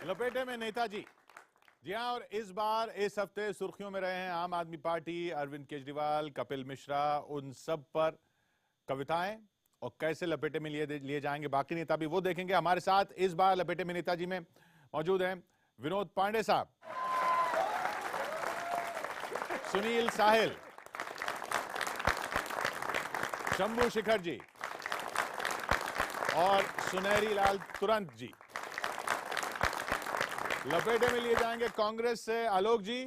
लपेटे में नेताजी। जी हाँ, और इस बार इस हफ्ते सुर्खियों में रहे हैं आम आदमी पार्टी, अरविंद केजरीवाल, कपिल मिश्रा, उन सब पर कविताएं और कैसे लपेटे में लिए जाएंगे बाकी नेता भी वो देखेंगे। हमारे साथ इस बार लपेटे में नेताजी में मौजूद हैं विनोद पांडे साहब, सुनील साहिल, शंभू शेखर जी और सुनहरी लाल तुरंत जी। लपेटे में लिए जाएंगे कांग्रेस से आलोक जी,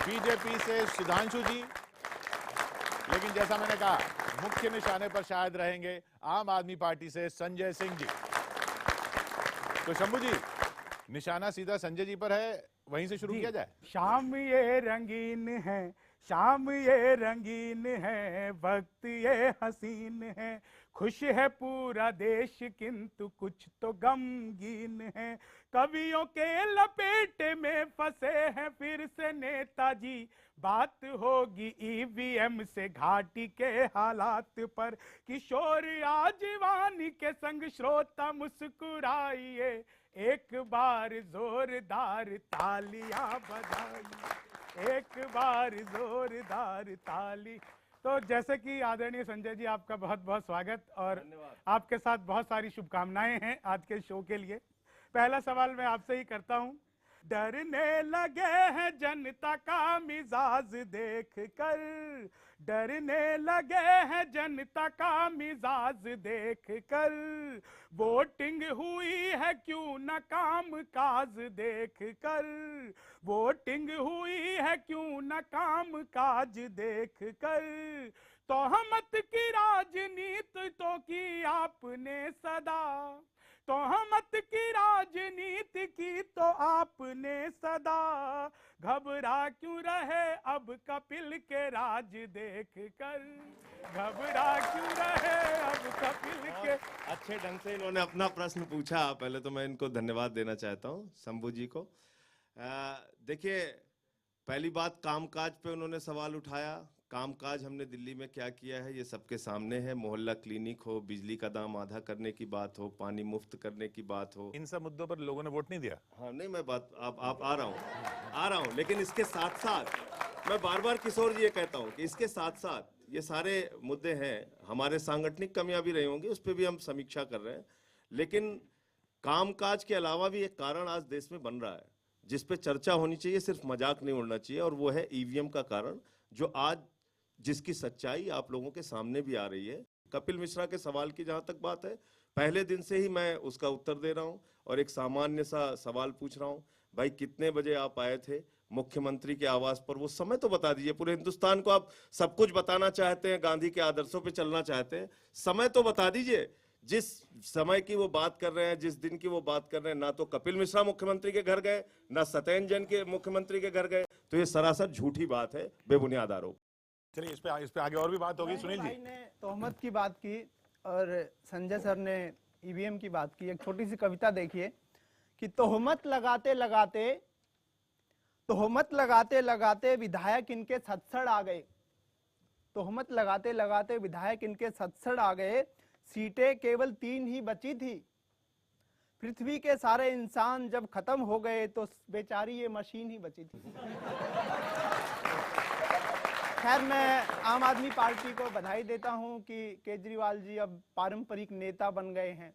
बीजेपी से सुधांशु जी, लेकिन जैसा मैंने कहा मुख्य निशाने पर शायद रहेंगे आम आदमी पार्टी से संजय सिंह जी। तो शंभू जी, निशाना सीधा संजय जी पर है, वहीं से शुरू किया जाए। शाम ये रंगीन है, शाम ये रंगीन है, वक्त ये हसीन है, खुश है पूरा देश किंतु कुछ तो गमगीन है। कवियों के लपेटे में फंसे हैं फिर से नेताजी, बात होगी ईवीएम से घाटी के हालात पर। किशोर आजवानी के संग श्रोता मुस्कुराइए, एक बार जोरदार तालियां बजाइए, एक बार जोरदार ताली। तो जैसे कि आदरणीय संजय जी, आपका बहुत बहुत स्वागत और आपके साथ बहुत सारी शुभकामनाएं हैं आज के शो के लिए। पहला सवाल मैं आपसे ही करता हूं। डरने लगे हैं जनता का मिजाज देख कर, डरने लगे हैं जनता का मिजाज देख कर, वोटिंग हुई है क्यों न काम काज देख कर, वोटिंग हुई है क्यों न काम काज देख कर। तोहमत की राजनीति तो की आपने सदा, तोहमत की राजनीति की तो आपने सदा, घबरा क्यों रहे अब कपिल के राज देख कर, घबरा क्यों रहे अब कपिल के। अच्छे ढंग से इन्होंने अपना प्रश्न पूछा। पहले तो मैं इनको धन्यवाद देना चाहता हूँ, शंभू जी को। देखिए, पहली बात कामकाज पे उन्होंने सवाल उठाया। कामकाज हमने दिल्ली में क्या किया है ये सबके सामने है। मोहल्ला क्लिनिक हो, बिजली का दाम आधा करने की बात हो, पानी मुफ्त करने की बात हो, इन सब मुद्दों पर लोगों ने वोट नहीं दिया। हाँ नहीं, मैं बात आप आ रहा हूँ, लेकिन इसके साथ साथ मैं बार बार किशोर जी ये कहता हूँ कि इसके साथ साथ ये सारे मुद्दे हैं। हमारे सांगठनिक कमियां भी रही होंगी, उस पर भी हम समीक्षा कर रहे हैं, लेकिन कामकाज के अलावा भी एक कारण आज देश में बन रहा है जिस पे चर्चा होनी चाहिए, सिर्फ मजाक नहीं उड़ना चाहिए, और वो है ईवीएम का कारण, जो आज जिसकी सच्चाई आप लोगों के सामने भी आ रही है। कपिल मिश्रा के सवाल की जहां तक बात है, पहले दिन से ही मैं उसका उत्तर दे रहा हूं और एक सामान्य सा सवाल पूछ रहा हूं। भाई, कितने बजे आप आए थे मुख्यमंत्री के आवास पर? वो समय तो बता दीजिए। पूरे हिंदुस्तान को आप सब कुछ बताना चाहते हैं, गांधी के आदर्शों पे चलना चाहते हैं, समय तो बता दीजिए। जिस समय की वो बात कर रहे हैं, जिस दिन की वो बात कर रहे हैं, ना तो कपिल मिश्रा मुख्यमंत्री के घर गए, ना सत्येंद्र जैन के मुख्यमंत्री के घर गए, तो ये सरासर झूठी बात है, बेबुनियाद आरोप। चलिए, इस पे आगे और भी बात होगी। सुनील जी ने तोहमत की बात की और संजय सर ने ईवीएम की बात की। एक छोटी सी कविता देखिए कि तोहमत लगाते लगाते विधायक इनके सत्सड़ आ गए, तोहमत लगाते लगाते विधायक इनके सत्सड़ आ गए, सीटें केवल 3 ही बची थी, पृथ्वी के सारे इंसान जब खत्म हो गए तो बेचारी ये मशीन ही बची थी। खैर, मैं आम आदमी पार्टी को बधाई देता हूं कि केजरीवाल जी अब पारंपरिक नेता बन गए हैं।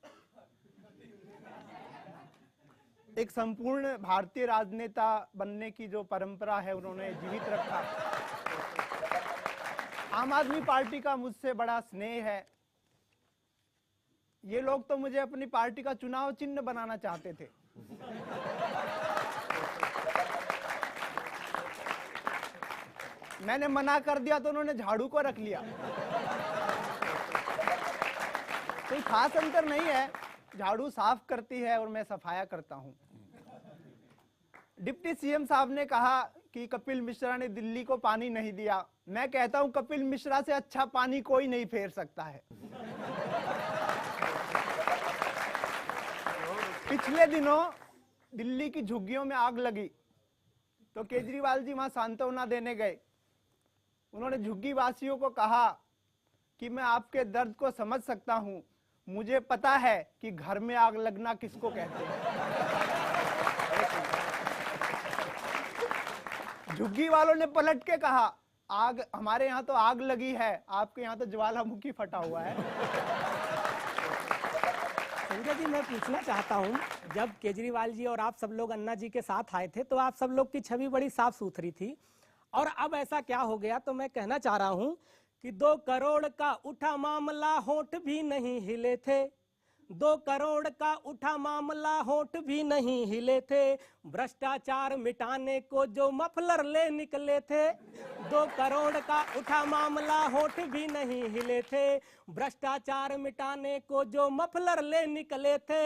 एक संपूर्ण भारतीय राजनेता बनने की जो परंपरा है उन्होंने जीवित रखा। आम आदमी पार्टी का मुझसे बड़ा स्नेह है। ये लोग तो मुझे अपनी पार्टी का चुनाव चिन्ह बनाना चाहते थे। मैंने मना कर दिया तो उन्होंने झाड़ू को रख लिया। कोई खास अंतर नहीं है, झाड़ू साफ करती है और मैं सफाया करता हूं। डिप्टी सीएम साहब ने कहा कि कपिल मिश्रा ने दिल्ली को पानी नहीं दिया। मैं कहता हूं कपिल मिश्रा से अच्छा पानी कोई नहीं फेर सकता है। पिछले दिनों दिल्ली की झुग्गियों में आग लगी तो केजरीवाल जी वहां सांत्वना देने गए। उन्होंने झुग्गी वासियों को कहा कि मैं आपके दर्द को समझ सकता हूं, मुझे पता है कि घर में आग लगना किसको कहते हैं। झुग्गी वालों ने पलट के कहा, आग हमारे यहाँ तो आग लगी है, आपके यहाँ तो ज्वालामुखी फटा हुआ है। संजय जी, मैं पूछना चाहता हूँ, जब केजरीवाल जी और आप सब लोग अन्ना जी के साथ आए थे तो आप सब लोग की छवि बड़ी साफ सुथरी थी, और अब ऐसा क्या हो गया? तो मैं कहना चाह रहा हूँ कि 2 करोड़ का उठा मामला, होंठ भी नहीं हिले थे। 2 करोड़ का उठा मामला, होंठ भी नहीं हिले थे। भ्रष्टाचार मिटाने को जो मफलर ले निकले थे। 2 करोड़ का उठा मामला, होंठ भी नहीं हिले थे। भ्रष्टाचार मिटाने को जो मफलर ले निकले थे।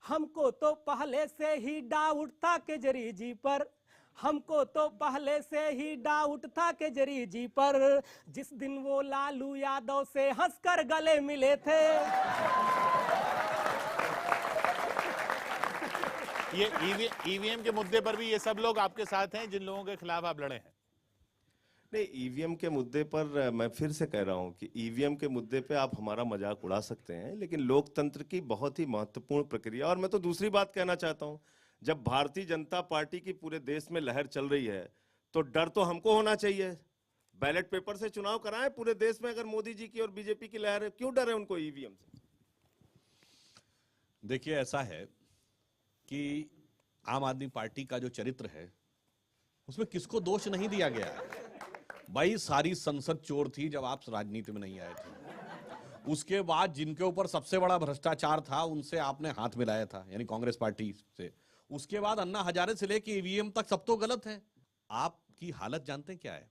हमको तो पहले से ही डाउट था केजरी जी पर, हमको तो पहले से ही डाउट था केजरी जी पर, जिस दिन वो लालू यादव से हंसकर गले मिले थे। ये ईवीएम के मुद्दे पर भी ये सब लोग आपके साथ हैं जिन लोगों के खिलाफ आप लड़े हैं? नहीं, ईवीएम के मुद्दे पर मैं फिर से कह रहा हूं कि ईवीएम के मुद्दे पे आप हमारा मजाक उड़ा सकते हैं, लेकिन लोकतंत्र की बहुत ही महत्वपूर्ण प्रक्रिया। और मैं तो दूसरी बात कहना चाहता हूं, जब भारतीय जनता पार्टी की पूरे देश में लहर चल रही है तो डर तो हमको होना चाहिए। बैलेट पेपर से चुनाव कराएं पूरे देश में, अगर मोदी जी की और बीजेपी की लहर है, क्यों डर है उनको ईवीएम से? देखिए, ऐसा है कि आम आदमी पार्टी का जो चरित्र है उसमें किसको दोष नहीं दिया गया है। भाई, सारी संसद चोर थी जब आप राजनीति में नहीं आए थे। उसके बाद जिनके ऊपर सबसे बड़ा भ्रष्टाचार था उनसे आपने हाथ मिलाया था, यानी कांग्रेस पार्टी से। उसके बाद अन्ना हजारे से लेके ईवीएम तक सब तो गलत है। आपकी हालत जानते हैं क्या है?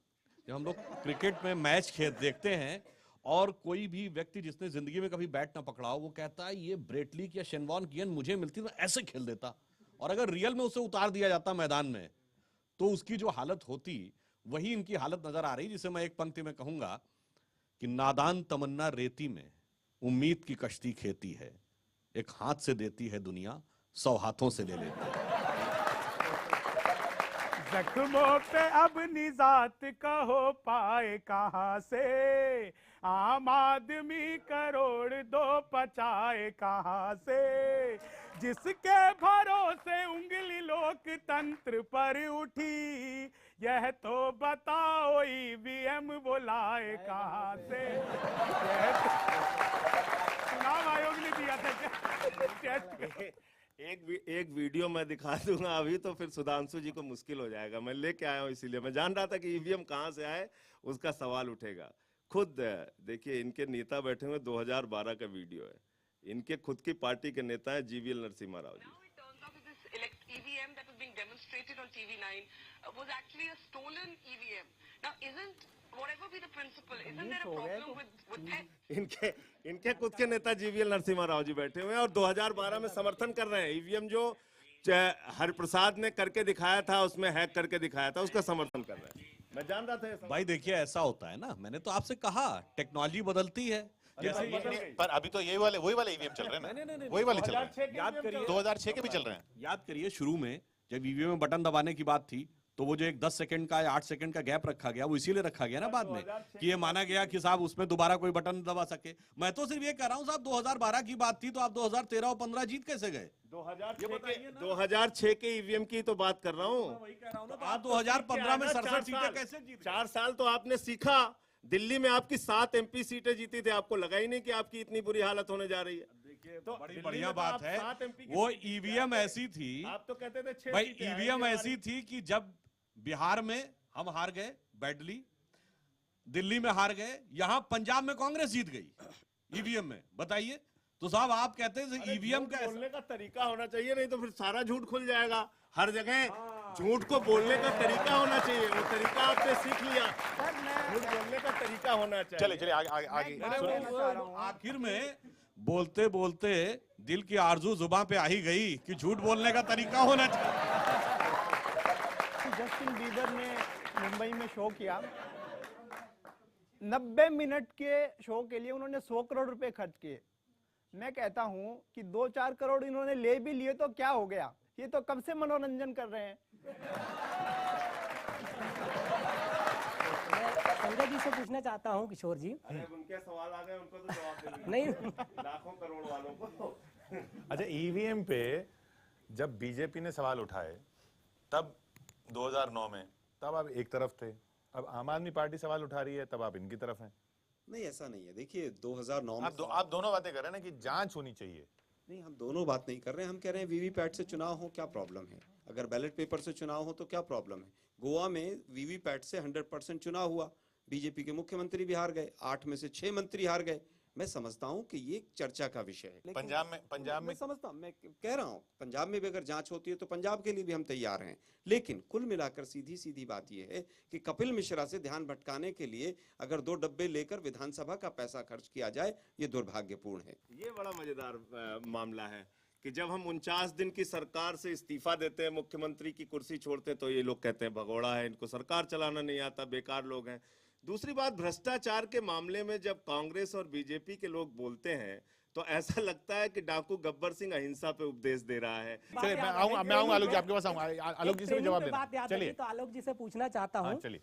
जब हम लोग क्रिकेट में मैच देखते हैं और कोई भी व्यक्ति जिसने जिंदगी में कभी बैट ना पकड़ा हो, वो कहता है ये ब्रेटली या शेनवॉन की मुझे मिलती तो ऐसे खेल देता, और अगर रियल में उसे उतार दिया जाता मैदान में तो उसकी जो हालत होती, वही इनकी हालत नजर आ रही, जिसे मैं एक पंक्ति में कहूंगा कि नादान तमन्ना रेती में उम्मीद की कश्ती खेती है, एक हाथ से देती है दुनिया, 100 हाथों से ले लेती है। जख्मों पे अब निजात कहो पाए कहाँ से, आम आदमी करोड़ 2 पचाए कहाँ से, जिसके भरोसे उंगली लोकतंत्र पर उठी, यह तो बताओ ईवीएम बुलाए कहाँ से। चुनाव आयोग ने दिया था क्या? एक वीडियो मैं दिखा दूंगा अभी, तो फिर सुधांशु जी को मुश्किल हो जाएगा। मैं लेके आया हूं, इसीलिए मैं जान रहा था कि ईवीएम कहां से आए, उसका सवाल उठेगा। खुद देखिए, इनके नेता बैठे हुए, 2012 का वीडियो है। इनके खुद की पार्टी के नेता है GVL Narasimha Rao ji. EVM that was being demonstrated on TV9 was actually a stolen EVM. Now, whatever be the principle, isn't there a problem with that? इनके खुद के नेता जीवीएल नरसिम्हा राव जी बैठे हुए हैं और 2012 में समर्थन कर रहे हैं। ईवीएम जो हरिप्रसाद ने करके दिखाया था, उसमें हैक करके दिखाया था, उसका समर्थन कर रहे हैं। मैं जान रहा था। भाई देखिए, ऐसा होता है ना, मैंने तो आपसे कहा टेक्नोलॉजी बदलती है। पर अभी तो वही वाले ईवीएम चल रहे हैं ना, वही वाले चल रहे हैं। याद करिए, 2006 के भी चल रहे हैं। याद करिए, शुरू में जब ईवीएम में बटन दबाने की बात थी तो वो जो एक 10 सेकंड का या 8 सेकंड का गैप रखा गया, वो इसीलिए रखा गया ना बाद में, कि ये माना गया कि साहब उसमें दोबारा कोई बटन दबा सके। मैं तो सिर्फ ये कह रहा हूँ साहब, 2012 की बात थी तो आप 2013 और 15 जीत कैसे गए? 2006 के ईवीएम की तो बात कर रहा हूँ। आप 2015 में 67 सीटें कैसे जीते? 4 साल तो आपने सीखा। दिल्ली में आपकी 7 MP सीटें जीती थी, आपको लगा ही नहीं कि आपकी इतनी बुरी हालत होने जा रही है। तो बड़ी बढ़िया बात है, वो ईवीएम ऐसी थी, आप तो कहते थे 6 भाई ईवीएम ऐसी थी कि जब बिहार में हम हार गए बैडली, दिल्ली में हार गए, यहां पंजाब में कांग्रेस जीत गई ईवीएम में। बताइए, तो साहब आप कहते हैं ईवीएम का बोलने का तरीका होना चाहिए, नहीं तो फिर सारा झूठ खुल जाएगा। हर जगह झूठ को बोलने का तरीका होना चाहिए, वो तरीका आपने सीख लिया। झूठ बोलने का तरीका होना चाहिए। चलिए आगे। आखिर में बोलते बोलते दिल की आरजू जुबान पे आ ही गई कि झूठ बोलने का तरीका होना चाहिए। जस्टिन बीबर ने मुंबई में शो किया, 90 मिनट के शो के लिए उन्होंने 100 करोड़ रुपए खर्च किए। मैं कहता हूं कि 2-4 करोड़ इन्होंने ले भी लिए तो क्या हो गया, ये तो कब से मनोरंजन कर रहे हैं। संजय जी से पूछना चाहता हूं, किशोर जी। अरे उनके सवाल आ गए, उनको तो जवाब दे दीजिए। नहीं, लाखों करोड़ वालों को। अच्छा, ईवीएम पे जब बीजेपी ने सवाल उठाए तब 2009 में, तब आप एक तरफ थे, अब आम आदमी पार्टी सवाल उठा रही है, तब आप इनकी तरफ हैं। नहीं, ऐसा नहीं है। देखिए 2009 में आप दोनों बातें कर रहे हैं ना कि जांच होनी चाहिए। नहीं, हम दोनों बात नहीं कर रहे हैं। हम कह रहे हैं वीवीपैट से चुनाव हो, क्या प्रॉब्लम है? अगर बैलेट पेपर से चुनाव हो तो क्या प्रॉब्लम है? गोवा में वीवीपैट से 100% चुनाव हुआ, बीजेपी के मुख्यमंत्री भी हार गए, 8 में से 6 मंत्री हार गए। मैं समझता हूं कि ये चर्चा का विषय है। पंजाब में मैं समझता हूं, मैं कह रहा हूं पंजाब में भी अगर जांच होती है तो पंजाब के लिए भी हम तैयार हैं। लेकिन कुल मिलाकर सीधी सीधी बात यह है कि कपिल मिश्रा से ध्यान भटकाने के लिए अगर 2 डब्बे लेकर विधानसभा का पैसा खर्च किया जाए, ये दुर्भाग्यपूर्ण है। ये बड़ा मजेदार मामला है कि जब हम 49 दिन की सरकार से इस्तीफा देते हैं, मुख्यमंत्री की कुर्सी छोड़ते हैं, तो ये लोग कहते हैं भगोड़ा है, इनको सरकार चलाना नहीं आता, बेकार लोग हैं। दूसरी बात, भ्रष्टाचार के मामले में जब कांग्रेस और बीजेपी के लोग बोलते हैं तो ऐसा लगता है कि डाकू गब्बर सिंह अहिंसा पे उपदेश दे रहा है। चलिए, मैं आऊंगा आलोक जी आपके पास आऊंगा, आलोक जी से भी जवाब देना। चलिए, तो आलोक जी से पूछना चाहता हूँ चलिए,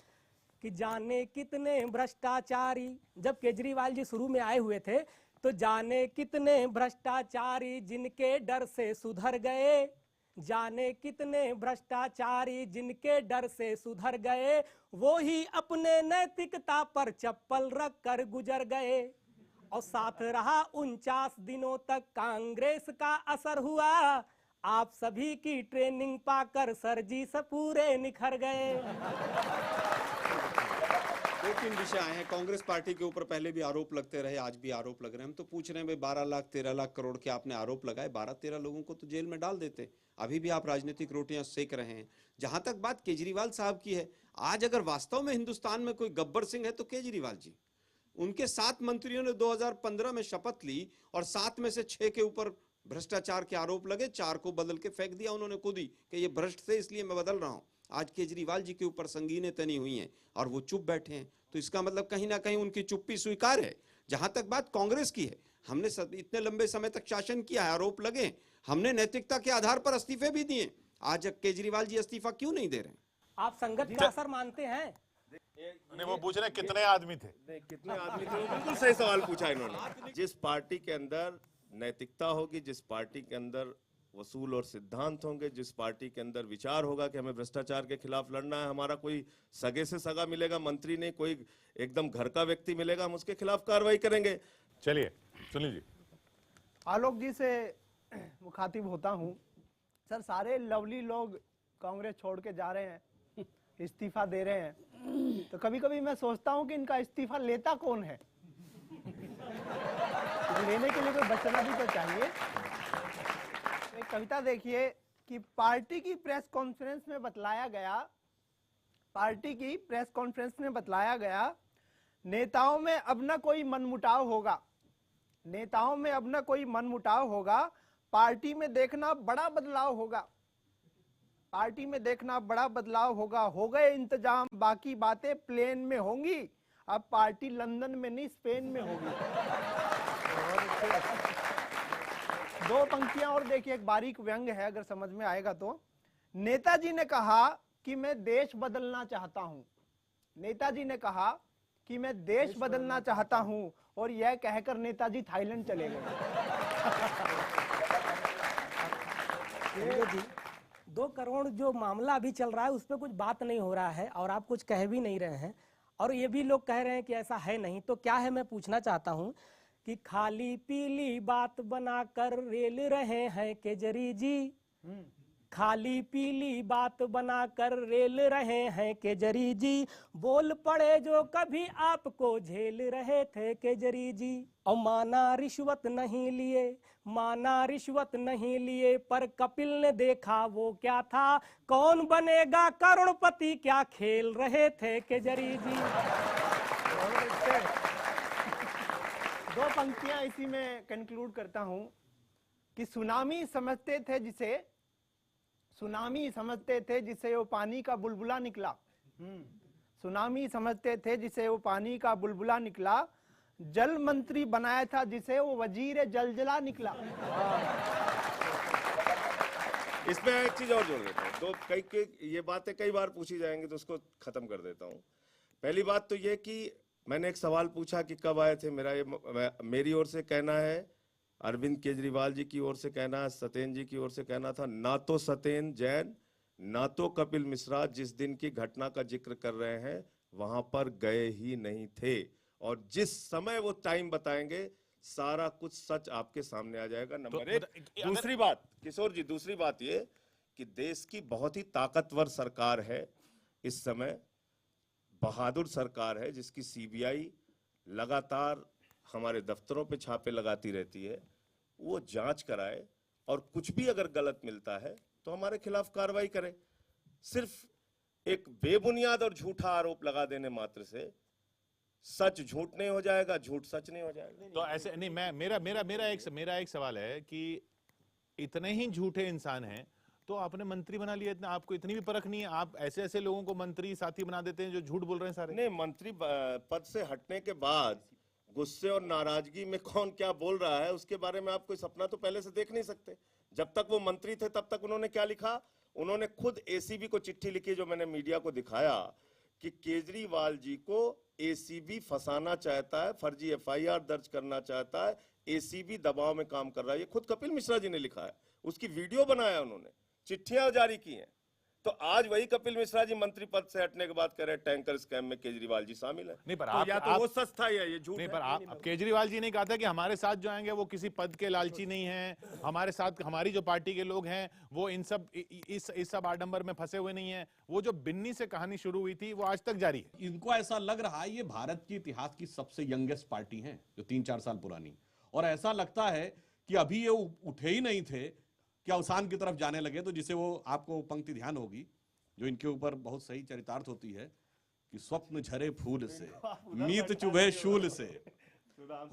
कि जाने कितने भ्रष्टाचारी, जब केजरीवाल जी शुरू में आए हुए थे तो जाने कितने भ्रष्टाचारी जिनके डर से सुधर गए, जाने कितने भ्रष्टाचारी जिनके डर से सुधर गए, वो ही अपने नैतिकता पर चप्पल रख कर गुजर गए। और साथ रहा 49 दिनों तक कांग्रेस का असर हुआ, आप सभी की ट्रेनिंग पाकर सर जी से पूरे निखर गए। 2-3 विषय आए हैं। कांग्रेस पार्टी के ऊपर पहले भी आरोप लगते रहे, आज भी आरोप लग रहे हैं। हम तो पूछ रहे हैं भाई 12 लाख 13 लाख करोड़ के आपने आरोप लगाए, 12-13 लोगों को तो जेल में डाल देते। अभी भी आप राजनीतिक रोटियां सेक रहे हैं। जहां तक बात केजरीवाल साहब की है, आज अगर वास्तव में हिंदुस्तान में कोई गब्बर सिंह है तो केजरीवाल जी। उनके 7 मंत्रियों ने 2015 में शपथ ली और 7 में से 6 के ऊपर भ्रष्टाचार के आरोप लगे, 4 को बदल के फेंक दिया उन्होंने खुद ही कि ये भ्रष्ट थे इसलिए मैं बदल रहा हूं। आज केजरीवाल जी के ऊपर संगीनें तनी हुई हैं और वो चुप बैठे हैं, तो इसका मतलब कहीं ना कहीं उनकी चुप्पी स्वीकार है। जहां तक बात कांग्रेस की है, हमने इतने लंबे समय तक शासन किया है, आरोप लगे, हमने नैतिकता के आधार पर इस्तीफे भी दिए। आज केजरीवाल जी इस्तीफा क्यों नहीं दे रहे? आप संगत का असर मानते हैं? नहीं, वो पूछ रहे हैं कितने आदमी थे। कितने आदमी थे? बिल्कुल सही सवाल पूछा इन्होंने। जिस पार्टी के अंदर नैतिकता होगी, जिस पार्टी के अंदर वसूल और सिद्धांत होंगे, जिस पार्टी के अंदर विचार होगा कि हमें भ्रष्टाचार के खिलाफ लड़ना है, हमारा कोई सगे से सगा मिलेगा, मंत्री नहीं, कोई एकदम घर का व्यक्ति मिलेगा, हम उसके खिलाफ कार्रवाई करेंगे। चलिए, सुनील जी। आलोक जी से मुखातिब होता हूं। सर, सारे लवली लोग कांग्रेस छोड़ के जा रहे हैं, इस्तीफा दे रहे हैं, तो कभी कभी मैं सोचता हूं कि इनका इस्तीफा लेता कौन है? लेने के लिए कोई बचना भी तो चाहिए। एक कविता देखिए कि पार्टी की प्रेस कॉन्फ्रेंस में बतलाया गया, नेताओं में अब न कोई मनमुटाव होगा, नेताओं में अब न कोई मनमुटाव होगा, पार्टी में देखना बड़ा बदलाव होगा, पार्टी में देखना बड़ा बदलाव होगा, हो गए इंतजाम, बाकी बातें प्लेन में होंगी, अब पार्टी लंदन में नहीं स्पेन में होगी। 2 पंक्तियां और देखिए, एक बारीक व्यंग है, अगर समझ में आएगा तो। नेताजी ने कहा कि मैं देश बदलना चाहता हूं, नेताजी ने कहा कि मैं देश बदलना चाहता हूं, और यह कहकर नेताजी थाईलैंड चले गए। 2 करोड़ जो मामला अभी चल रहा है उस पर कुछ बात नहीं हो रहा है और आप कुछ कह भी नहीं रहे हैं, और ये भी लोग कह रहे हैं कि ऐसा है नहीं। तो क्या है, मैं पूछना चाहता हूं कि खाली पीली बात बनाकर रेल रहे हैं केजरी जी, खाली पीली बात बनाकर रेल रहे हैं केजरी जी, बोल पड़े जो कभी आपको झेल रहे थे केजरी जी। और माना रिश्वत नहीं लिए, माना रिश्वत नहीं लिए, पर कपिल ने देखा वो क्या था, कौन बनेगा करोड़पति क्या खेल रहे थे केजरी जी। 2 पंक्तियां इसी में कंक्लूड करता हूं कि सुनामी समझते थे जिसे वो पानी का बुलबुला निकला, सुनामी समझते थे जिसे वो पानी का बुलबुला निकला, जल मंत्री बनाया था जिसे वो वजीर जलजला निकला। इसमें एक चीज और जोड़ देता हूँ, तो ये बातें कई बार पूछी जाएंगी तो उसको खत्म कर देता हूँ। पहली बात तो ये कि मैंने एक सवाल पूछा कि कब आए थे, मेरी ओर से कहना है, अरविंद केजरीवाल जी की ओर से कहना है, सत्येंद्र जी की ओर से कहना था, ना तो सत्येंद्र जैन ना तो कपिल मिश्रा जिस दिन की घटना का जिक्र कर रहे हैं वहां पर गए ही नहीं थे, और जिस समय वो टाइम बताएंगे सारा कुछ सच आपके सामने आ जाएगा। नंबर एक। दूसरी बात किशोर जी, दूसरी बात ये कि देश की बहुत ही ताकतवर सरकार है इस समय, बहादुर सरकार है, जिसकी सीबीआई लगातार हमारे दफ्तरों पे छापे लगाती रहती है। वो जांच कराए और कुछ भी अगर गलत मिलता है तो हमारे खिलाफ कार्रवाई करे। सिर्फ एक बेबुनियाद और झूठा आरोप लगा देने मात्र से सच झूठ नहीं हो जाएगा, झूठ सच नहीं हो जाएगा। तो ऐसे नहीं, मैं मेरा एक सवाल है कि इतने ही झूठे इंसान हैं तो आपने मंत्री बना लिया, इतना आपको इतनी भी परख नहीं है, आप ऐसे ऐसे लोगों को मंत्री साथी बना देते हैं जो झूठ बोल रहे हैं सारे। नहीं, मंत्री पद से हटने के बाद गुस्से और नाराजगी में कौन क्या बोल रहा है उसके बारे में आप कोई सपना तो पहले से देख नहीं सकते। जब तक वो मंत्री थे तब तक उन्होंने क्या लिखा, उन्होंने खुद एसीबी को चिट्ठी लिखी, जो मैंने मीडिया को दिखाया, कि केजरीवाल जी को एसीबी फंसाना चाहता है, फर्जी एफआईआर दर्ज करना चाहता है, एसीबी दबाव में काम कर रहा है। ये खुद कपिल मिश्रा जी ने लिखा है, उसकी वीडियो बनाया उन्होंने, चिट्ठियां जारी की हैं। तो आज वही कपिल मिश्रा जी मंत्री पद से हटने के बाद कह रहे हैं टैंकर स्कैम में केजरीवाल जी शामिल है। नहीं, पर तो आप, या तो वो सच था या ये झूठ नहीं, है। पर आप केजरीवाल जी ने कहा था कि हमारे साथ जो आएंगे वो किसी पद के लालची नहीं हैं, हमारे साथ हमारी जो पार्टी के लोग हैं वो इन सब आडंबर में फंसे हुए नहीं हैं। वो जो बिन्नी से कहानी शुरू हुई थी वो आज तक जारी है। इनको ऐसा लग रहा है ये भारत की इतिहास की सबसे यंगेस्ट पार्टी है, जो 3-4 साल पुरानी, और ऐसा लगता है कि अभी ये उठे ही नहीं थे कि अवसान की तरफ जाने लगे। तो जिसे वो आपको पंक्ति ध्यान होगी जो इनके ऊपर बहुत सही चरितार्थ होती है कि स्वप्न झरे फूल से, मीत चुभे शूल से,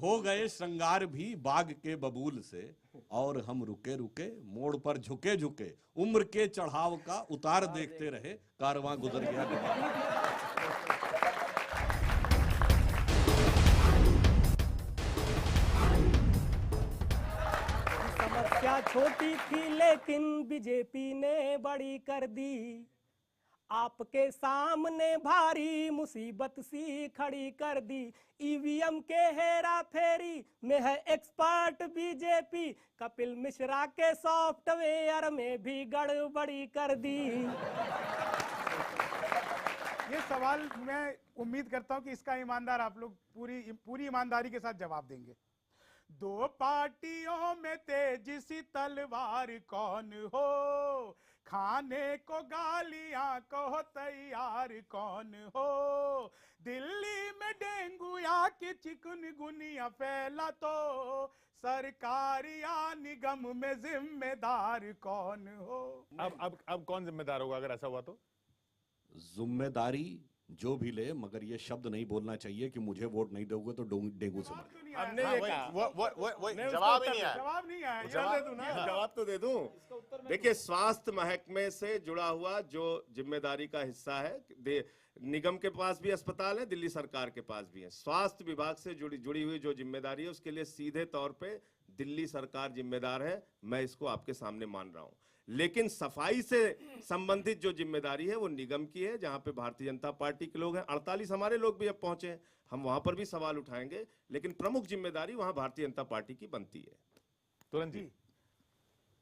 हो गए श्रृंगार भी बाग के बबूल से, और हम रुके रुके मोड़ पर झुके झुके, उम्र के चढ़ाव का उतार देखते रहे, कारवां गुजर गया। समस्या छोटी थी लेकिन बीजेपी ने बड़ी कर दी, आपके सामने भारी मुसीबत सी खड़ी कर दी। ईवीएम के हेरा फेरी में है एक्सपर्ट बीजेपी, कपिल मिश्रा के सॉफ्टवेयर में भी गड़बड़ी कर दी। ये सवाल मैं उम्मीद करता हूं कि इसका ईमानदार आप लोग पूरी ईमानदारी के साथ जवाब देंगे। दो पार्टियों में तेज सी तलवार कौन हो, खाने को गालियां को तैयार कौन हो, दिल्ली में डेंगू या कि चिकनगुनिया फैला तो सरकार या निगम में जिम्मेदार कौन हो। अब कौन जिम्मेदार होगा अगर ऐसा हुआ तो? जिम्मेदारी जो भी ले, मगर ये शब्द नहीं बोलना चाहिए कि मुझे वोट नहीं दोगे तो डेंगू से मर। हमने ये कहा, जवाब ही नहीं आया। जवाब नहीं आया। जवाब तो दे दूं। देखिए, स्वास्थ्य महकमे से जुड़ा हुआ जो जिम्मेदारी का हिस्सा है, निगम के पास भी अस्पताल है, दिल्ली सरकार के पास भी है। स्वास्थ्य विभाग से जुड़ी हुई जो जिम्मेदारी है उसके लिए सीधे तौर पे दिल्ली सरकार जिम्मेदार है, मैं इसको आपके सामने मान रहा हूं। लेकिन सफाई से संबंधित जो जिम्मेदारी है वो निगम की है, जहां पे भारतीय जनता पार्टी के लोग हैं। 48 हमारे लोग भी अब पहुंचे हैं, हम वहां पर भी सवाल उठाएंगे, लेकिन प्रमुख जिम्मेदारी वहां भारतीय जनता पार्टी की बनती है। तुरंत जी।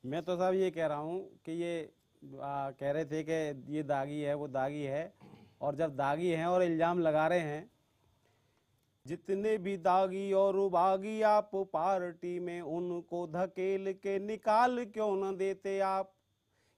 मैं तो साहब ये कह रहा हूँ कि ये कह रहे थे कि ये दागी है, वो दागी है, और जब दागी हैं और इल्जाम लगा रहे हैं, जितने भी दागी और उबागी आप पार्टी में, उनको धकेल के निकाल क्यों न देते आप।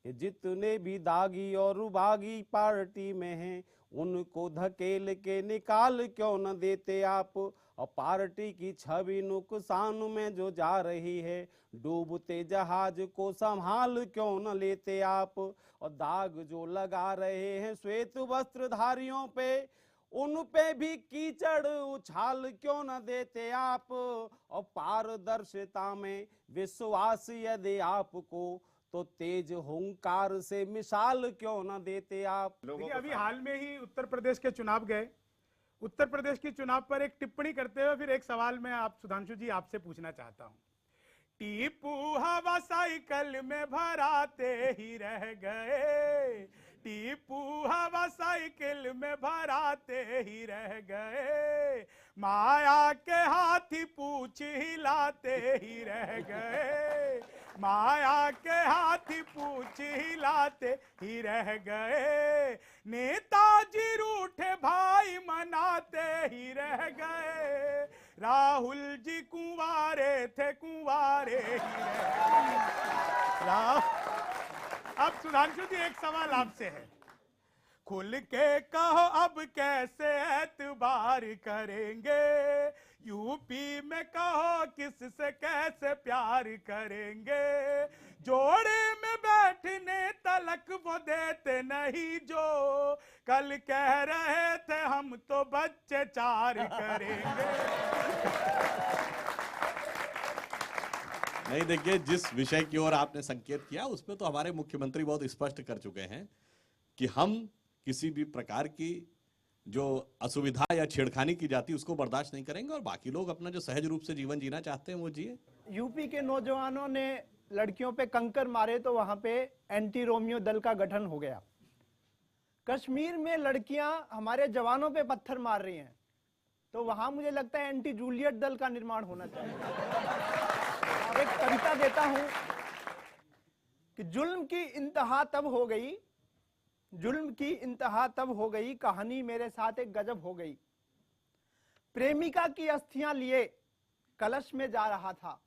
जितने भी दागी और उबागी पार्टी में हैं, उनको धकेल के निकाल क्यों न देते आप। और पार्टी की छवि नुकसान में जो जा रही है, डूबते जहाज को संभाल क्यों न लेते आप। और दाग जो लगा रहे हैं श्वेत वस्त्रधारियों पे, उन पे भी कीचड़ उछाल क्यों न देते आप। और पारदर्शिता में विश्वास यदि आपको, तो तेज हुंकार से मिसाल क्यों न देते आप। देखिए, अभी हाल में ही उत्तर प्रदेश के चुनाव गए। उत्तर प्रदेश के चुनाव पर एक टिप्पणी करते हुए फिर एक सवाल मैं आप सुधांशु जी आपसे पूछना चाहता हूं। टीपू हवा साइकिल में भराते ही रह गए, टीपू हवा साइकिल में भराते ही रह गए, माया के हाथी पूछ हिलाते ही रह गए, माया के हाथी पूछ हिलाते ही रह गए, नेताजी रूठे भाई मनाते ही रह गए, राहुल जी कुंवारे थे कुंवारे ही रह गए। अब सुधांशु जी एक सवाल आपसे है, खुल के कहो अब कैसे एतबार करेंगे, यूपी में कहो किससे कैसे प्यार करेंगे, जोड़े में बैठने तलक वो देते नहीं जो, कल कह रहे थे हम तो बच्चे चार करेंगे। नहीं, देखिए, जिस विषय की ओर आपने संकेत किया उसमें तो हमारे मुख्यमंत्री बहुत स्पष्ट कर चुके हैं कि हम किसी भी प्रकार की जो असुविधा या छेड़खानी की जाती है उसको बर्दाश्त नहीं करेंगे, और बाकी लोग अपना जो सहज रूप से जीवन जीना चाहते हैं वो जिए। यूपी के नौजवानों ने लड़कियों पे कंकर मारे तो वहां पे एंटी रोमियो दल का गठन हो गया। कश्मीर में लड़कियां हमारे जवानों पे पत्थर मार रही हैं तो वहां मुझे लगता है एंटी जूलियट दल का निर्माण होना चाहिए। एक कविता देता हूं कि जुल्म की इंतहा तब हो गई, जुल्म की इंतहा तब हो गई, कहानी मेरे साथ एक गजब हो गई, प्रेमिका की अस्थियां लिए कलश में जा रहा था,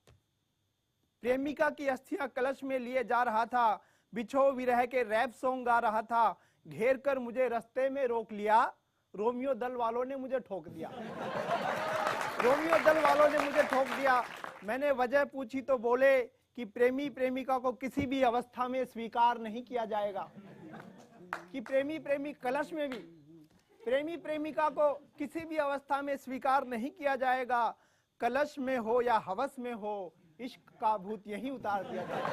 प्रेमिका की अस्थियां कलश में लिए जा रहा था, बिछो विरह के रैप सॉन्ग गा रहा था, घेर कर मुझे रास्ते में रोक लिया, रोमियो दल वालों ने मुझे ठोक दिया, रोमियो दल वालों ने मुझे ठोक दिया। मैंने वजह पूछी तो बोले कि प्रेमी प्रेमिका को किसी भी अवस्था में स्वीकार नहीं किया जाएगा, कि प्रेमी प्रेमी कलश में भी प्रेमी प्रेमिका को किसी भी अवस्था में स्वीकार नहीं किया जाएगा, कलश में हो या हवस में हो इश्क का भूत यही उतार दिया जाएगा,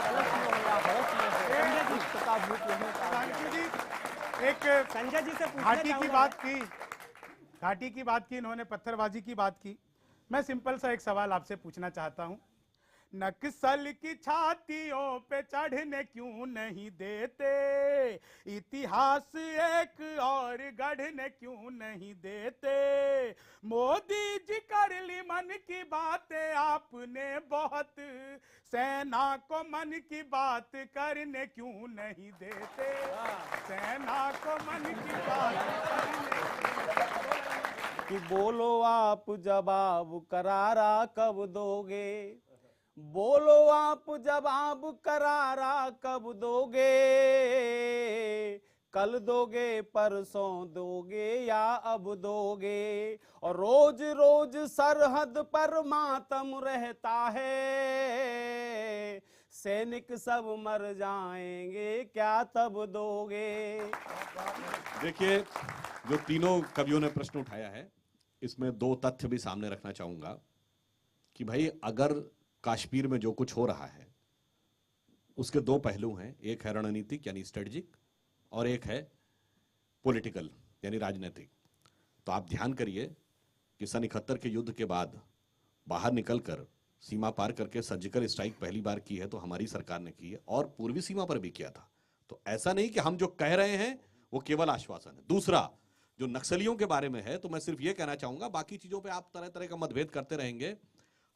कलश में हो या हवस में हो इश्क का भूत यही उतार दिया जाएगा। एक संजय जी से पूछना घाटी की चाहूंगा बात की, घाटी की बात की, इन्होंने पत्थरबाजी की बात की। मैं सिंपल सा एक सवाल आपसे पूछना चाहता हूं, नक्सल की छातियों पे चढ़ने क्यों नहीं देते, इतिहास एक और गढ़ने क्यों नहीं देते, मोदी जी कर ली मन की बातें आपने बहुत, सेना को मन की बात करने क्यों नहीं देते, सेना को मन की बात करने कि बोलो आप जवाब करारा कब दोगे, बोलो आप जवाब करारा कब दोगे, कल दोगे परसों दोगे या अब दोगे, और रोज रोज सरहद पर मातम रहता है, सैनिक सब मर जाएंगे क्या तब दोगे। देखिए, जो तीनों कवियों ने प्रश्न उठाया है इसमें दो तथ्य भी सामने रखना चाहूंगा कि भाई अगर कश्मीर में जो कुछ हो रहा है उसके दो पहलू हैं, एक है रणनीतिक यानी स्ट्रेटजिक और एक है पॉलिटिकल यानी राजनीतिक। तो आप ध्यान करिए कि सन 71 के युद्ध के बाद बाहर निकलकर सीमा पार करके सर्जिकल स्ट्राइक पहली बार की है तो हमारी सरकार ने की है, और पूर्वी सीमा पर भी किया था। तो ऐसा नहीं कि हम जो कह रहे हैं वो केवल आश्वासन है। दूसरा, जो नक्सलियों के बारे में है तो मैं सिर्फ ये कहना चाहूंगा, बाकी चीजों पे आप तरह तरह का मतभेद करते रहेंगे।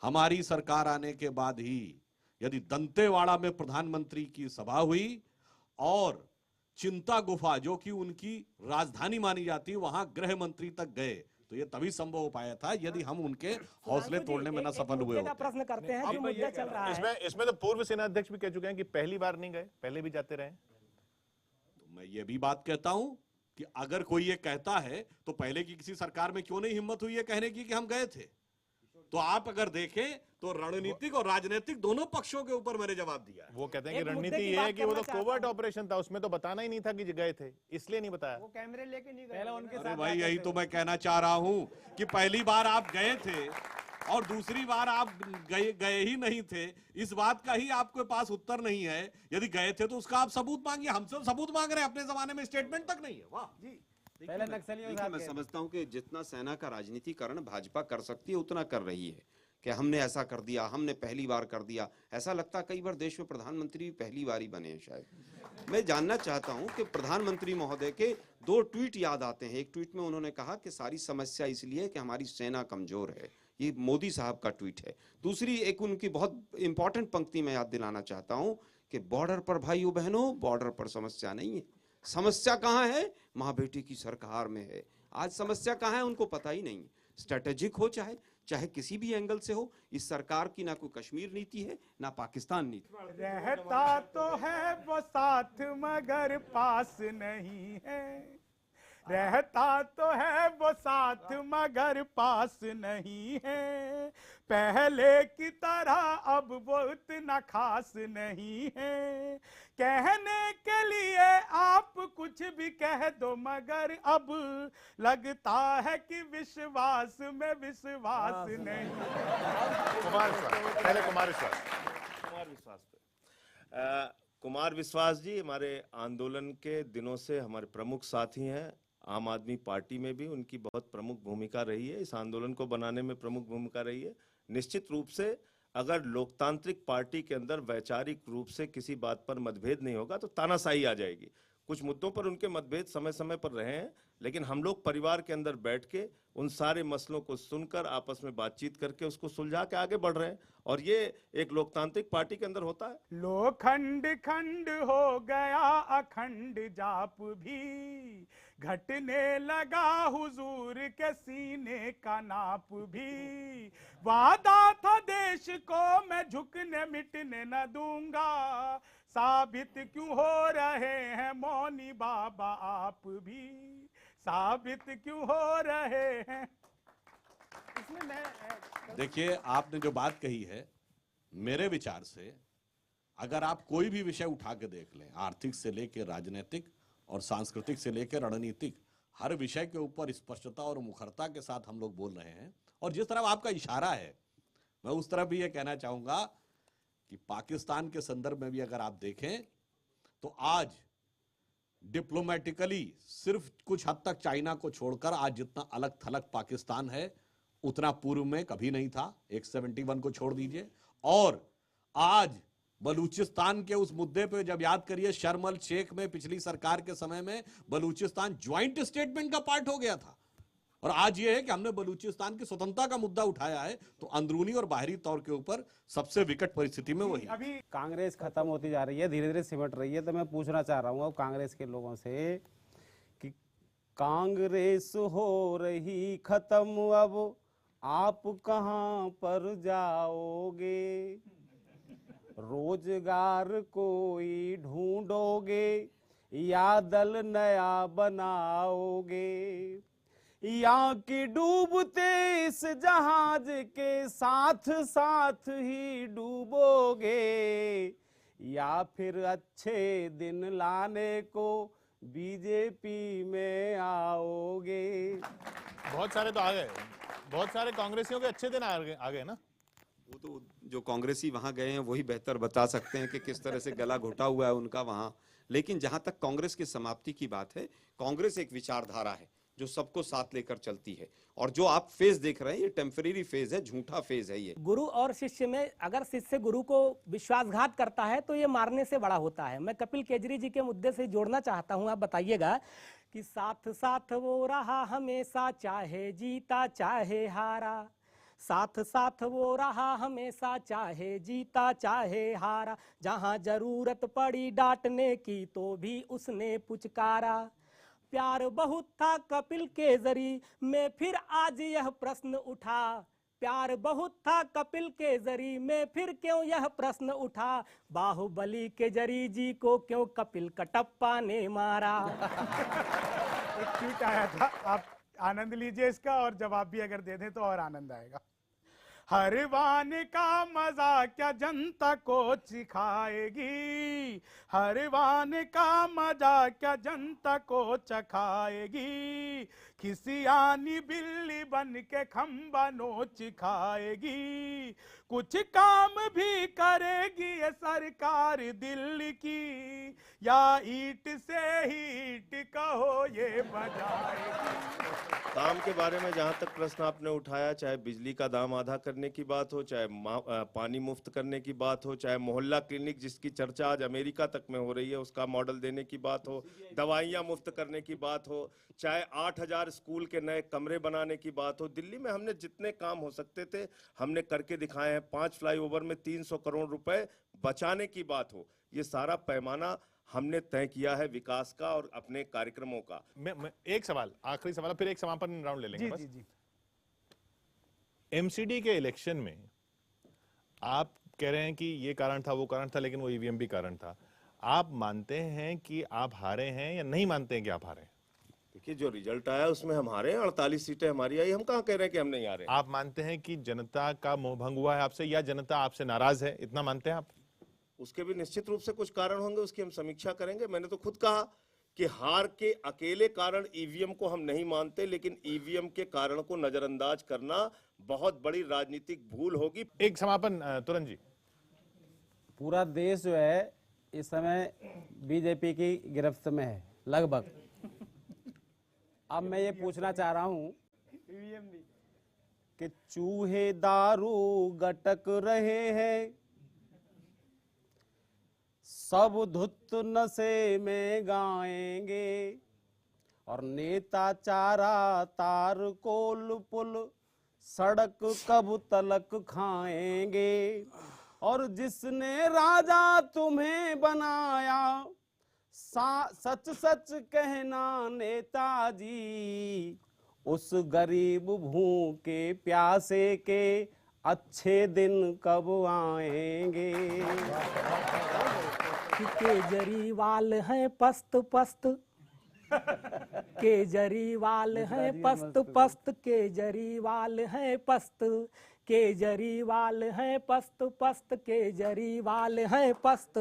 हमारी सरकार आने के बाद ही यदि दंतेवाड़ा में प्रधानमंत्री की सभा हुई और चिंता गुफा जो कि उनकी राजधानी मानी जाती है वहां गृह मंत्री तक गए तो ये तभी संभव हो पाया था यदि हम उनके हौसले तोड़ने में न सफल हुए होते। प्रश्न करते हैं जो मुद्दा चल रहा है। इसमें तो पूर्व सेना अध्यक्ष भी कह चुके हैं कि पहली बार नहीं गए, पहले भी जाते रहे। तो मैं ये भी बात कहता हूं कि अगर कोई ये कहता है तो पहले की किसी सरकार में क्यों नहीं हिम्मत हुई है कहने की कि हम गए थे। तो आप अगर देखें तो रणनीतिक और राजनीतिक दोनों पक्षों के ऊपर मैंने जवाब दिया है। वो कहते हैं कि रणनीति ये है कि वो तो कोवर्ट ऑपरेशन था, उसमें तो बताना ही नहीं था कि गए थे, इसलिए नहीं बताया। वो कैमरे लेके नहीं गए, पहले उनके अरे भाई यही तो मैं कहना चाह रहा हूं कि पहली बार आप गए थे और दूसरी बार आप गए ही नहीं थे, इस बात का ही आपके पास उत्तर नहीं है। यदि गए थे तो उसका आप सबूत मांगिए, हमसे सबूत मांग रहे हैं, अपने जमाने में स्टेटमेंट तक नहीं है। वाह जी। देखिए मैं समझता हूं कि जितना सेना का राजनीतिकरण भाजपा कर सकती है उतना कर रही है, कि हमने ऐसा कर दिया, हमने पहली बार कर दिया। ऐसा लगता कई बार देश में प्रधानमंत्री पहली बार ही बने हैं शायद। मैं जानना चाहता हूं कि प्रधानमंत्री महोदय के 2 ट्वीट याद आते हैं। एक ट्वीट में उन्होंने कहा कि सारी समस्या इसलिए है कि हमारी सेना कमजोर है, ये मोदी साहब का ट्वीट है। दूसरी एक उनकी बहुत इंपॉर्टेंट पंक्ति में याद दिलाना चाहता हूं कि बॉर्डर पर भाइयों बहनों, बॉर्डर पर समस्या नहीं है। समस्या कहाँ है? माँ बेटी की सरकार में है। आज समस्या कहाँ है उनको पता ही नहीं। स्ट्रेटेजिक हो चाहे किसी भी एंगल से हो, इस सरकार की ना कोई कश्मीर नीति है ना पाकिस्तान नीति। रहता तो है वो साथ मगर पास नहीं है, रहता तो है वो साथ मगर पास नहीं है, पहले की तरह अब वो इतना खास नहीं है, कहने के लिए आप कुछ भी कह दो मगर अब लगता है कि विश्वास में विश्वास नहीं। कुमार विश्वास, पहले कुमार विश्वास। कुमार विश्वास जी हमारे आंदोलन के दिनों से हमारे प्रमुख साथी हैं। आम आदमी पार्टी में भी उनकी बहुत प्रमुख भूमिका रही है, इस आंदोलन को बनाने में प्रमुख भूमिका रही है। निश्चित रूप से अगर लोकतांत्रिक पार्टी के अंदर वैचारिक रूप से किसी बात पर मतभेद नहीं होगा तो तानाशाही आ जाएगी। कुछ मुद्दों पर उनके मतभेद समय समय पर रहे हैं, लेकिन हम लोग परिवार के अंदर बैठ के उन सारे मसलों को सुनकर आपस में बातचीत करके उसको सुलझा के आगे बढ़ रहे हैं, और ये एक लोकतांत्रिक पार्टी के अंदर होता है। लोखंड खंड हो गया अखंड जाप भी, घटने लगा हुजूर के सीने का नाप भी, वादा था देश को मैं झुकने मिटने न दूंगा, साबित क्यों हो रहे हैं मौनी बाबा आप भी, साबित क्यों हो रहे हैं। इसमें मैं देखिए, आपने जो बात कही है, मेरे विचार से अगर आप कोई भी विषय उठा के देख लें, आर्थिक से लेकर राजनीतिक और सांस्कृतिक से लेकर रणनीतिक, हर विषय के ऊपर स्पष्टता और मुखरता के साथ हम लोग बोल रहे हैं। और जिस तरफ आपका इशारा है, मैं उस तरफ भी ये कहना चाहूंगा कि पाकिस्तान के संदर्भ में भी अगर आप देखें तो आज डिप्लोमेटिकली सिर्फ कुछ हद तक चाइना को छोड़कर आज जितना अलग थलग पाकिस्तान है उतना पूर्व में कभी नहीं था। 171 को छोड़ दीजिए। और आज बलूचिस्तान के उस मुद्दे पे जब याद करिए, शर्म अल शेख में पिछली सरकार के समय में बलूचिस्तान ज्वाइंट स्टेटमेंट का पार्ट हो गया था। और आज ये है कि हमने बलूचिस्तान की स्वतंत्रता का मुद्दा उठाया है, तो अंदरूनी और बाहरी तौर के ऊपर सबसे विकट परिस्थिति में वही। अभी कांग्रेस खत्म होती जा रही है, धीरे धीरे सिमट रही है। तो मैं पूछना चाह रहा हूं अब कांग्रेस के लोगों से कि कांग्रेस हो रही खत्म, अब आप कहां पर जाओगे, रोजगार कोई ढूंढोगे या दल नया बनाओगे, यहाँ की डूबते इस जहाज के साथ साथ ही डूबोगे, या फिर अच्छे दिन लाने को बीजेपी में आओगे। बहुत सारे तो आ गए, बहुत सारे कांग्रेसियों के अच्छे दिन आ गए ना। वो तो जो कांग्रेसी वहां गए हैं वही बेहतर बता सकते हैं कि किस तरह से गला घोटा हुआ है उनका वहां। लेकिन जहां तक कांग्रेस की समाप्ति की बात है, कांग्रेस एक विचारधारा है जो सबको साथ लेकर चलती है, और जो आप फेज देख रहे हैं ये टेम्परेरी फेज है, झूठा फेज है। ये गुरु और शिष्य में अगर शिष्य गुरु को विश्वासघात करता है तो ये मारने से बड़ा होता है। मैं कपिल केजरी जी के मुद्दे से जोड़ना चाहता हूं, आप बताइएगा कि साथ साथ वो रहा हमेशा, चाहे जीता चाहे हारा, साथ साथ वो रहा हमेशा, चाहे जीता चाहे हारा, जहां जरूरत पड़ी डांटने की तो भी उसने पुचकारा, प्यार बहुत था कपिल केजरी में फिर आज यह प्रश्न उठा, प्यार बहुत था कपिल केजरी में फिर क्यों यह प्रश्न उठा, बाहुबली केजरी जी को क्यों कपिल कटप्पा ने मारा। एक ट्वीट आया था, आप आनंद लीजिए इसका, और जवाब भी अगर दे दें तो और आनंद आएगा। हर वान का मजा क्या जनता को सिखाएगी, हर वान का मजा क्या जनता को चखाएगी, खिसियानी बिल्ली बन के खंबा नोच खाएगी, कुछ काम भी करेगी ये सरकार दिल्ली की, या ईट से ही ईट कहो ये बजाएगी। दाम के बारे में जहां तक प्रश्न आपने उठाया, चाहे बिजली का दाम आधा कर करने की बात हो, चाहे पानी मुफ्त करने की बात हो, चाहे मोहल्ला क्लिनिक जिसकी चर्चा आज अमेरिका तक में हो रही है उसका मॉडल देने की बात हो, दवाइयाँ मुफ्त करने की बात हो, चाहे 8,000 स्कूल के नए कमरे बनाने की बात हो, दिल्ली में हमने जितने काम हो सकते थे हमने करके दिखाए हैं। 5 फ्लाईओवर में 300 करोड़ रुपए बचाने की बात हो, ये सारा पैमाना हमने तय किया है विकास का और अपने कार्यक्रमों का। मैं एक सवाल, आखिरी सवाल, फिर एक समापन राउंड ले लेंगे। जी बस जी जी। एमसीडी के इलेक्शन में आप कह रहे हैं कि ये कारण था, वो कारण था, लेकिन वो ईवीएम भी कारण था। आप मानते हैं कि आप हारे हैं या नहीं मानते हैं कि आप हारे हैं? देखिए, जो रिजल्ट आया उसमें हम हारे हैं, 48 सीटें हमारी आई, हम कहाँ कह रहे हैं कि हम नहीं हारे। आप मानते हैं कि जनता का मोह भंग हुआ है आपसे, या जनता आपसे नाराज है, इतना मानते हैं आप? उसके भी निश्चित रूप से कुछ कारण होंगे, उसकी हम समीक्षा करेंगे। मैंने तो खुद कहा कि हार के अकेले कारण ईवीएम को हम नहीं मानते, लेकिन ईवीएम के कारण को नजरअंदाज करना बहुत बड़ी राजनीतिक भूल होगी। एक समापन तुरंत जी। पूरा देश जो है इस समय बीजेपी की गिरफ्त में है लगभग। अब मैं ये पूछना चाह रहा हूं कि चूहे दारू गटक रहे हैं, सब धुत नशे में गाएंगे, और नेता चारा तार कोल पुल सड़क कब तलक खाएंगे, और जिसने राजा तुम्हें बनाया सच सच कहना नेताजी, उस गरीब भूखे प्यासे के अच्छे दिन कब आएंगे। केजरीवाल हैं पस्त पस्त, केजरीवाल हैं पस्त पस्त, केजरीवाल हैं पस्त, केजरीवाल हैं पस्त पस्त, केजरीवाल हैं पस्त।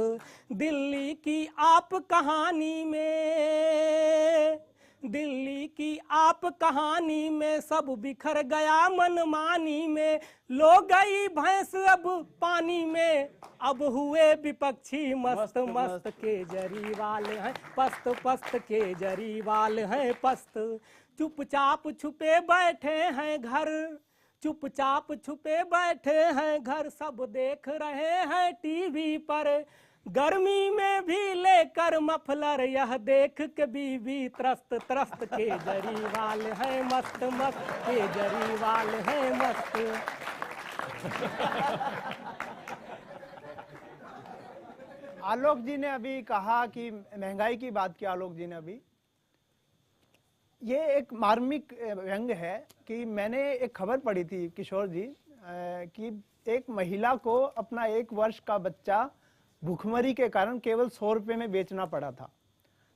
दिल्ली की आप कहानी में, दिल्ली की आप कहानी में सब बिखर गया मनमानी में, लो गई भैंस अब पानी में, अब हुए विपक्षी मस्त मस्त। केजरीवाल हैं पस्त पस्त, केजरीवाल हैं पस्त। चुपचाप छुपे बैठे हैं घर, चुपचाप छुपे बैठे हैं घर, सब देख रहे हैं टीवी पर, गर्मी में भी लेकर मफलर, यह देख के बीवी त्रस्त त्रस्त। केजरीवाल है मस्त मस्त, केजरीवाल है मस्त। आलोक जी ने अभी कहा कि महंगाई की बात की, आलोक जी ने अभी, ये एक मार्मिक व्यंग है कि मैंने एक खबर पढ़ी थी किशोर जी कि एक महिला को अपना 1 वर्ष का बच्चा भूखमरी के कारण केवल 100 रुपए में बेचना पड़ा था।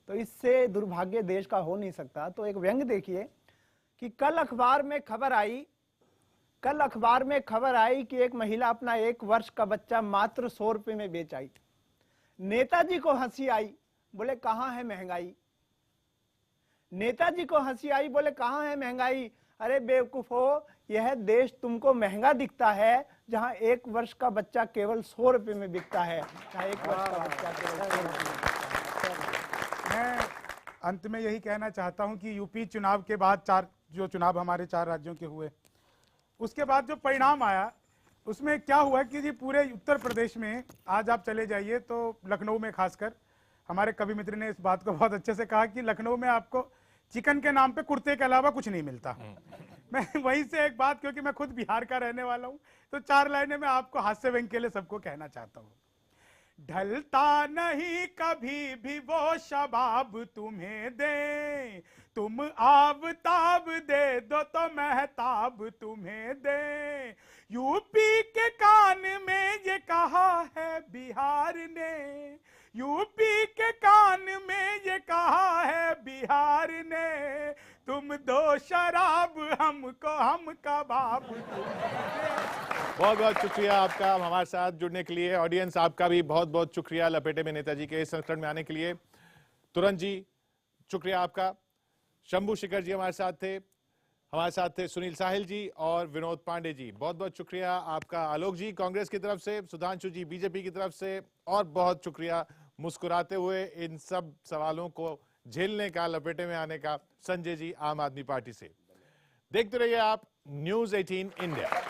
तो इससे दुर्भाग्य देश का हो नहीं सकता। तो एक व्यंग देखिए कि कल अखबार में खबर आई कि एक महिला अपना 1 वर्ष का बच्चा मात्र 100 रुपए में बेच आई। नेताजी को हंसी आई, बोले कहाँ है महंगाई। नेताजी को हंसी आई, बोले कहाँ है महंगाई। अरे बेवकूफो, यह देश तुमको महंगा दिखता है जहां 1 वर्ष का बच्चा केवल 100 रुपए में बिकता है, जहां 1 वर्ष का बच्चा केवल 100 रुपए में। मैं अंत में यही कहना चाहता हूं कि यूपी चुनाव के बाद जो चुनाव हमारे 4 राज्यों के हुए, उसके बाद जो परिणाम आया उसमें क्या हुआ कि जी पूरे उत्तर प्रदेश में, आज आप चले जाइए तो लखनऊ में खासकर, हमारे कवि मित्र ने इस बात को बहुत अच्छे से कहा कि लखनऊ में आपको चिकन के नाम पे कुर्ते के अलावा कुछ नहीं मिलता। मैं वहीं से एक बात, क्योंकि मैं खुद बिहार का रहने वाला हूं, तो 4 लाइनें मैं आपको हास्य व्यंग के लिए सबको कहना चाहता हूं। ढलता नहीं कभी भी वो शबाब तुम्हें दे, तुम आबताब दे दो तो महताब तुम्हें दे। यूपी के कान में ये कहा है बिहार ने, यूपी के कान में ये कहा है बिहार ने, तुम दो शराब हमको हम कबाब। बहुत बहुत शुक्रिया आपका हमारे साथ जुड़ने के लिए। ऑडियंस आपका भी बहुत बहुत शुक्रिया लपेटे में नेताजी के इस संस्करण में आने के लिए। तुरंत जी शुक्रिया आपका। शंभू शिखर जी हमारे साथ थे, सुनील साहिल जी और विनोद पांडे जी, बहुत बहुत शुक्रिया आपका। आलोक जी कांग्रेस की तरफ से, सुधांशु जी बीजेपी की तरफ से, और बहुत शुक्रिया मुस्कुराते हुए इन सब सवालों को झेलने का, लपेटे में आने का, संजय जी आम आदमी पार्टी से। देखते रहिए आप न्यूज़ 18 इंडिया।